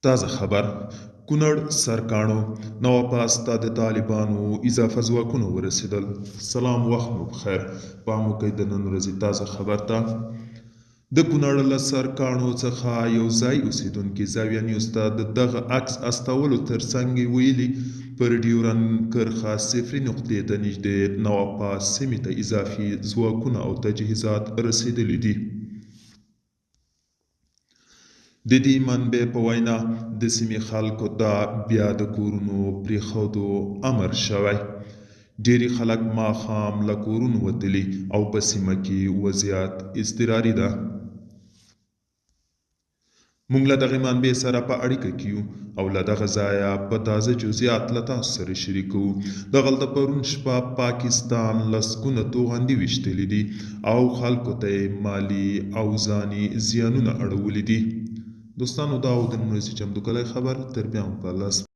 تازه خبر کونړ سرکاڼو نواپاس ته د طالبانو اضافه ځواکونه ورسېدل. سلام، وخت مو بخیر. پام وکړئ د نن ورځې تازه خبر ته. د کونړ له سرکاڼو څخه یو ځای اوسېدونکي زاویه نیوز ته د دغه عکس استولو ترڅنګ ویلي پر ډیورنډ کرښه 0 نقطې ته نږدې نواپاس سیمې ته اضافي ځواکونه او تجهیزات رسېدلي دي. د دې منبع په وینا د سیمې خلکو ته بیا د کورونو پرېښودو امر شوی. ډېری خلک ماښام له کورونو وتلي او په سیمه کې وضعیت اضطراري ده. موږ له دغې منبع سره په اړیکه کې یو او له دغه ځایه په تازه جزئیات له تاسو سره شریکوو. دغلته پرون شپه پاکستان لسګونه توغندي ویشتلي دي او خلکو ته یې مالي او ځاني زیانونه اړولي دي. دوستانو، دا و د نن ورځې چمتو کلی خبر. تر بیا مو په الله